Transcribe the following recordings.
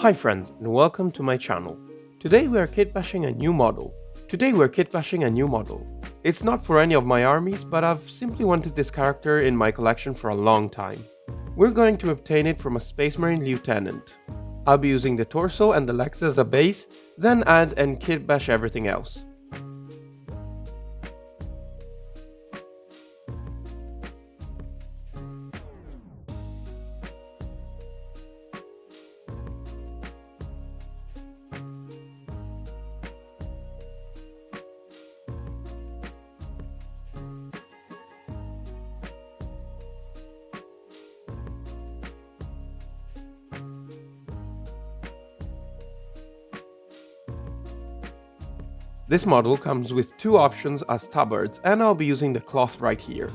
Hi friends and welcome to my channel. Today we are kitbashing a new model. It's not for any of my armies, but I've simply wanted this character in my collection for a long time. We're going to obtain it from a Space Marine Lieutenant. I'll be using the torso and the legs as a base, then add and kitbash everything else. This model comes with two options as tabards, and I'll be using the cloth right here.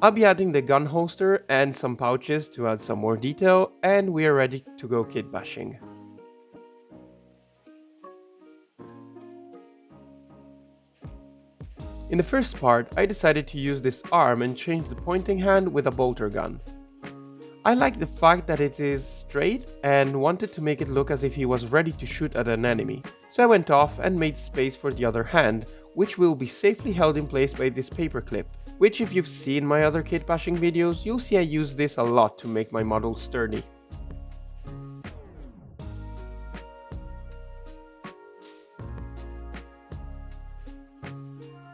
I'll be adding the gun holster and some pouches to add some more detail, and we are ready to go kitbashing. In the first part, I decided to use this arm and change the pointing hand with a bolter gun. I like the fact that it is straight and wanted to make it look as if he was ready to shoot at an enemy, so I went off and made space for the other hand, which will be safely held in place by this paper clip, which if you've seen my other kitbashing videos, you'll see I use this a lot to make my model sturdy.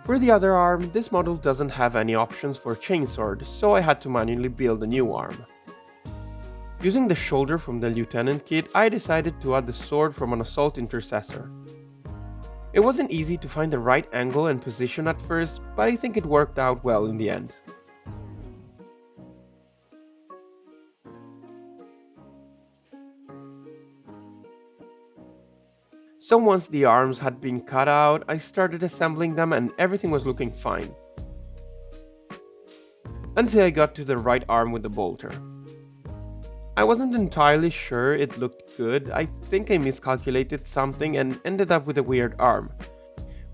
For the other arm, this model doesn't have any options for chainsword, so I had to manually build a new arm. Using the shoulder from the Lieutenant kit, I decided to add the sword from an Assault Intercessor. It wasn't easy to find the right angle and position at first, but I think it worked out well in the end. So once the arms had been cut out, I started assembling them and everything was looking fine. Until I got to the right arm with the bolter. I wasn't entirely sure it looked good. I think I miscalculated something and ended up with a weird arm.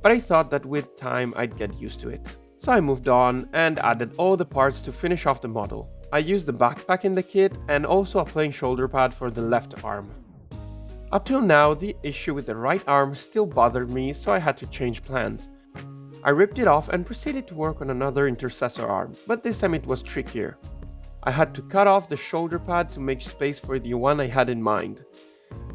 But I thought that with time I'd get used to it. So I moved on and added all the parts to finish off the model. I used the backpack in the kit and also a plain shoulder pad for the left arm. Up till now, the issue with the right arm still bothered me, so I had to change plans. I ripped it off and proceeded to work on another intercessor arm, but this time it was trickier. I had to cut off the shoulder pad to make space for the one I had in mind.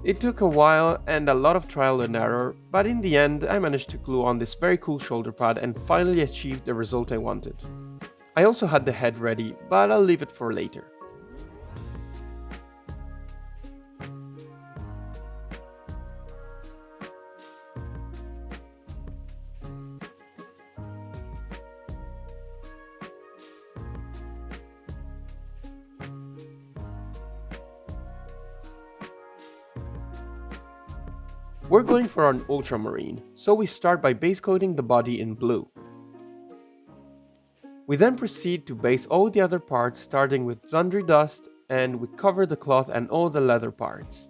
It took a while and a lot of trial and error, but in the end I managed to glue on this very cool shoulder pad and finally achieved the result I wanted. I also had the head ready, but I'll leave it for later. We're going for an Ultramarine, so we start by base coating the body in blue. We then proceed to base all the other parts starting with sundry dust, and we cover the cloth and all the leather parts.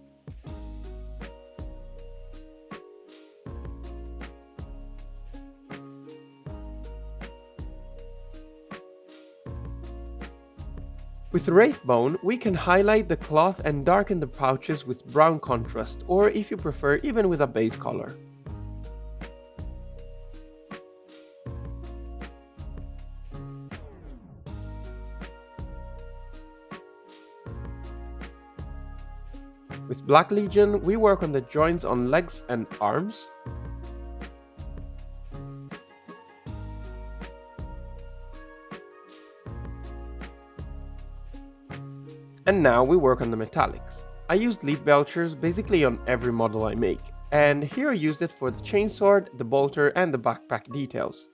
With Wraithbone, we can highlight the cloth and darken the pouches with brown contrast, or if you prefer, even with a base color. With Black Legion, we work on the joints on legs and arms. And now we work on the metallics. I used lead belchers basically on every model I make, and here I used it for the chainsword, the bolter and the backpack details.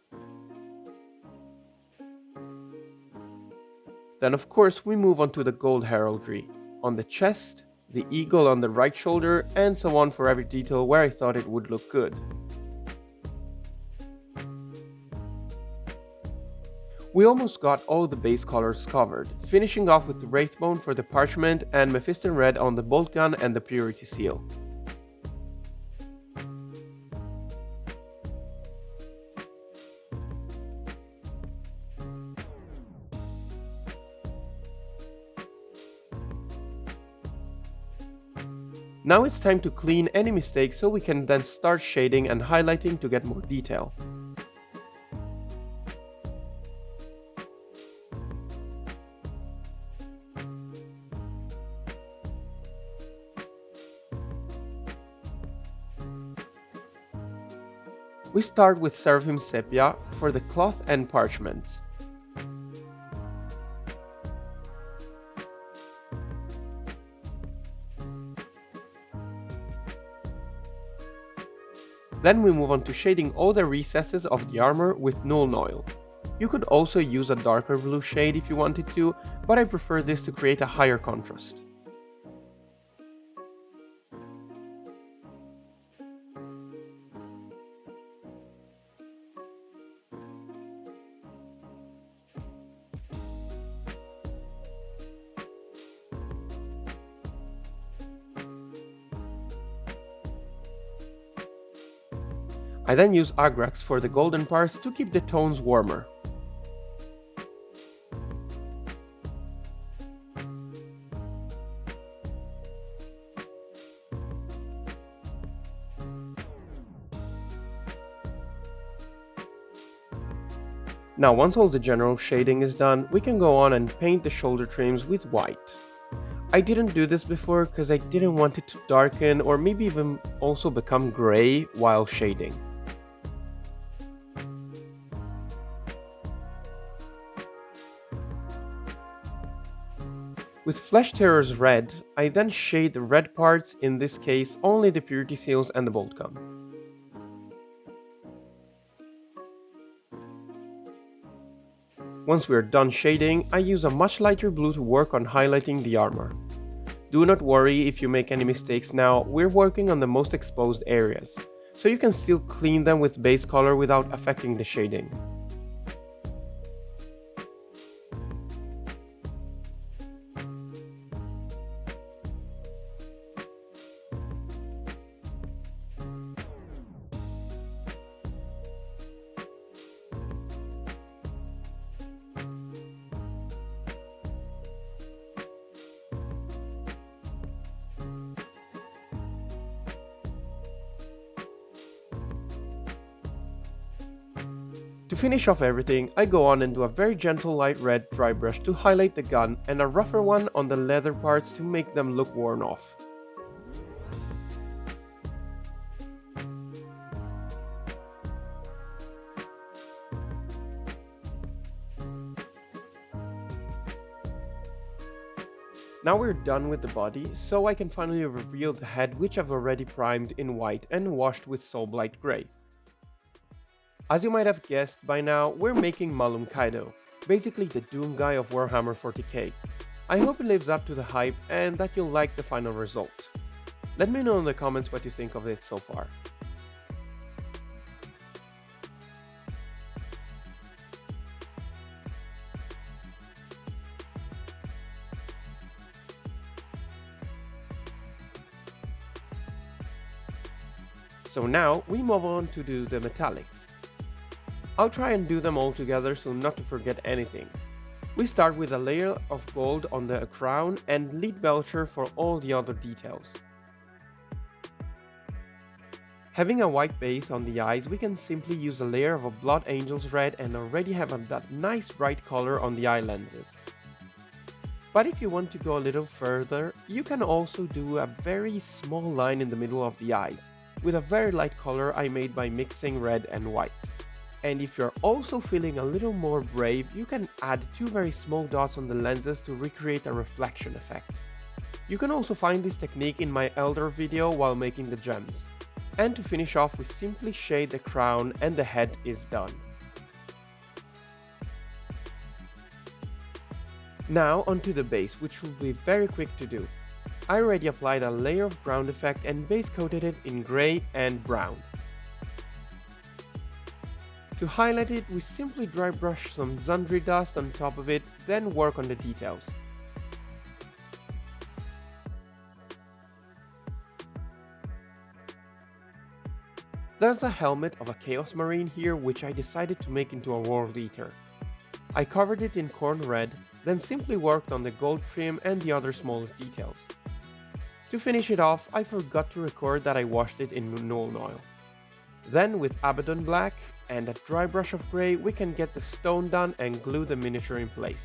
Then of course we move on to the gold heraldry, on the chest, the eagle on the right shoulder, and so on for every detail where I thought it would look good. We almost got all the base colors covered, finishing off with Wraithbone for the parchment and Mephiston Red on the Boltgun and the Purity Seal. Now it's time to clean any mistakes so we can then start shading and highlighting to get more detail. We start with Seraphim Sepia for the cloth and parchments. Then we move on to shading all the recesses of the armor with Nuln Oil. You could also use a darker blue shade if you wanted to, but I prefer this to create a higher contrast. I then use Agrax for the golden parts to keep the tones warmer. Now once all the general shading is done, we can go on and paint the shoulder trims with white. I didn't do this before because I didn't want it to darken or maybe even also become grey while shading. With Flesh Terror's red, I then shade the red parts, in this case only the Purity Seals and the Boltgun. Once we are done shading, I use a much lighter blue to work on highlighting the armor. Do not worry if you make any mistakes now, we're working on the most exposed areas, so you can still clean them with base color without affecting the shading. To finish off everything, I go on and do a very gentle light red dry brush to highlight the gun and a rougher one on the leather parts to make them look worn off. Now we're done with the body, so I can finally reveal the head, which I've already primed in white and washed with Soulblight Grey. As you might have guessed by now, we're making Malum Caedo, basically the Doom guy of Warhammer 40k. I hope it lives up to the hype and that you'll like the final result. Let me know in the comments what you think of it so far. So now we move on to do the metallics. I'll try and do them all together so not to forget anything. We start with a layer of gold on the crown and lead belcher for all the other details. Having a white base on the eyes, we can simply use a layer of a Blood Angel's red and already have that nice bright color on the eye lenses. But if you want to go a little further, you can also do a very small line in the middle of the eyes, with a very light color I made by mixing red and white. And if you're also feeling a little more brave, you can add two very small dots on the lenses to recreate a reflection effect. You can also find this technique in my Elder video while making the gems. And to finish off, we simply shade the crown and the head is done. Now onto the base, which will be very quick to do. I already applied a layer of ground effect and base coated it in grey and brown. To highlight it, we simply dry brush some Zundry dust on top of it, then work on the details. There's a helmet of a Chaos Marine here which I decided to make into a World Eater. I covered it in corn red, then simply worked on the gold trim and the other smaller details. To finish it off, I forgot to record that I washed it in Nuln Oil. Then with Abaddon Black and a dry brush of grey, we can get the stone done and glue the miniature in place.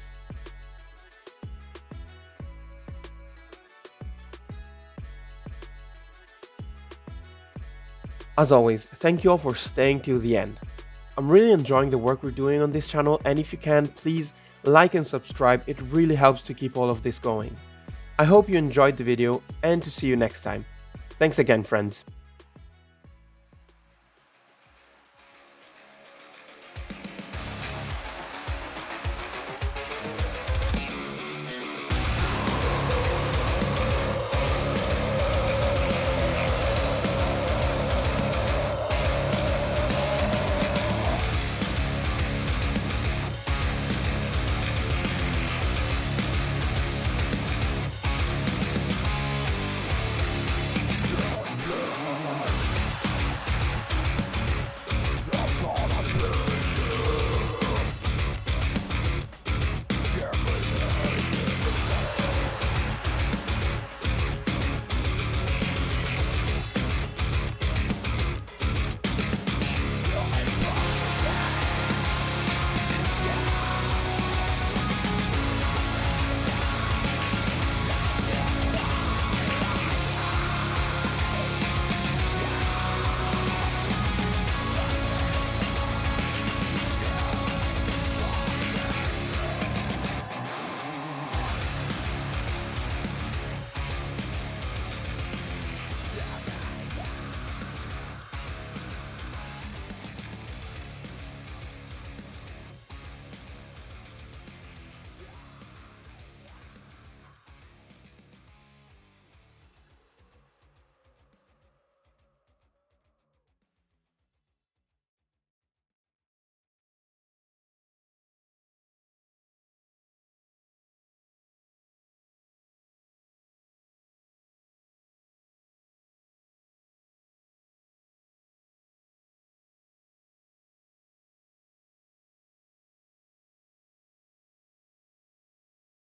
As always, thank you all for staying till the end. I'm really enjoying the work we're doing on this channel, and if you can, please like and subscribe, it really helps to keep all of this going. I hope you enjoyed the video and to see you next time. Thanks again, friends.